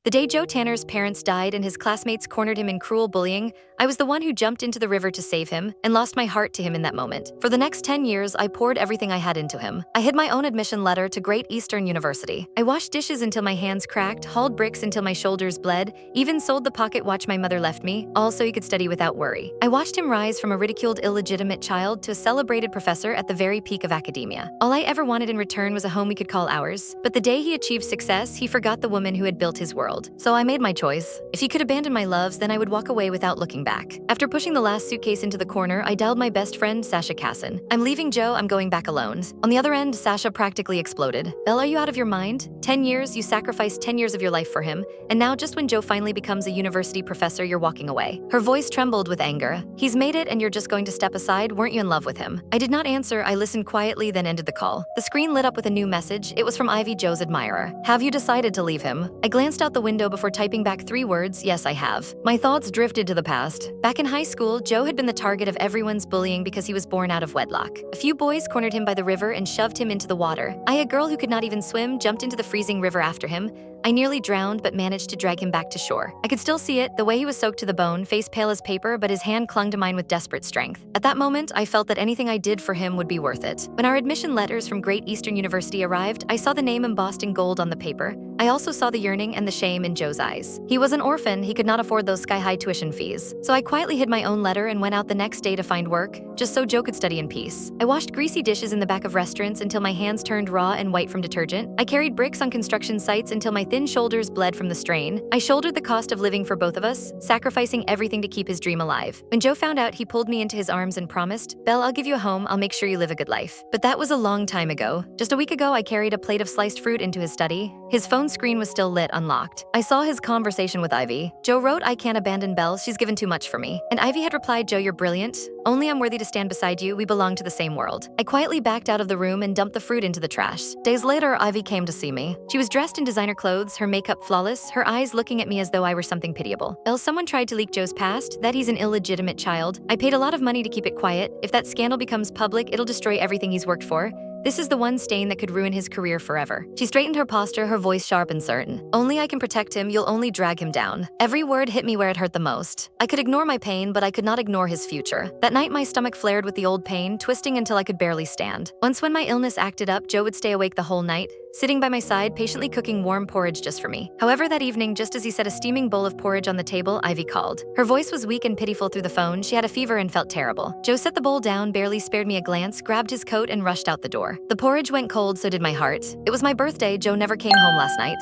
The day Joe Tanner's parents died and his classmates cornered him in cruel bullying, I was the one who jumped into the river to save him and lost my heart to him in that moment. For the next 10 years, I poured everything I had into him. I hid my own admission letter to Great Eastern University. I washed dishes until my hands cracked, hauled bricks until my shoulders bled, even sold the pocket watch my mother left me, all so he could study without worry. I watched him rise from a ridiculed illegitimate child to a celebrated professor at the very peak of academia. All I ever wanted in return was a home we could call ours. But the day he achieved success, he forgot the woman who had built his world. So I made my choice. If he could abandon my loves, then I would walk away without looking back. After pushing the last suitcase into the corner, I dialed my best friend, Sasha Casson. I'm leaving Joe, I'm going back alone. On the other end, Sasha practically exploded. Belle, are you out of your mind? 10 years, you sacrificed 10 years of your life for him, and now just when Joe finally becomes a university professor, you're walking away. Her voice trembled with anger. He's made it and you're just going to step aside? Weren't you in love with him? I did not answer, I listened quietly, then ended the call. The screen lit up with a new message. It was from Ivy, Joe's admirer. Have you decided to leave him? I glanced out the window before typing back 3 words, yes I have. My thoughts drifted to the past. Back in high school, Joe had been the target of everyone's bullying because he was born out of wedlock. A few boys cornered him by the river and shoved him into the water. A girl who could not even swim jumped into the freezing river after him. I nearly drowned but managed to drag him back to shore. I could still see it, the way he was soaked to the bone, face pale as paper, but his hand clung to mine with desperate strength. At that moment, I felt that anything I did for him would be worth it. When our admission letters from Great Eastern University arrived, I saw the name embossed in gold on the paper. I also saw the yearning and the shame in Joe's eyes. He was an orphan, he could not afford those sky-high tuition fees. So I quietly hid my own letter and went out the next day to find work, just so Joe could study in peace. I washed greasy dishes in the back of restaurants until my hands turned raw and white from detergent. I carried bricks on construction sites until my thin shoulders bled from the strain. I shouldered the cost of living for both of us, sacrificing everything to keep his dream alive. When Joe found out, he pulled me into his arms and promised, Belle, I'll give you a home, I'll make sure you live a good life. But that was a long time ago. Just a week ago, I carried a plate of sliced fruit into his study. His phone screen was still lit, unlocked. I saw his conversation with Ivy. Joe wrote, I can't abandon Belle, she's given too much for me. And Ivy had replied, Joe, you're brilliant. Only I'm worthy to stand beside you, we belong to the same world. I quietly backed out of the room and dumped the fruit into the trash. Days later, Ivy came to see me. She was dressed in designer clothes, her makeup flawless, her eyes looking at me as though I were something pitiable. Belle, someone tried to leak Joe's past, that he's an illegitimate child. I paid a lot of money to keep it quiet. If that scandal becomes public, it'll destroy everything he's worked for. This is the one stain that could ruin his career forever. She straightened her posture, her voice sharp and certain. Only I can protect him, you'll only drag him down. Every word hit me where it hurt the most. I could ignore my pain, but I could not ignore his future. That night, my stomach flared with the old pain, twisting until I could barely stand. Once when my illness acted up, Joe would stay awake the whole night, sitting by my side, patiently cooking warm porridge just for me. However, that evening, just as he set a steaming bowl of porridge on the table, Ivy called. Her voice was weak and pitiful through the phone. She had a fever and felt terrible. Joe set the bowl down, barely spared me a glance, grabbed his coat and rushed out the door. The porridge went cold, so did my heart. It was my birthday. Joe never came home last night.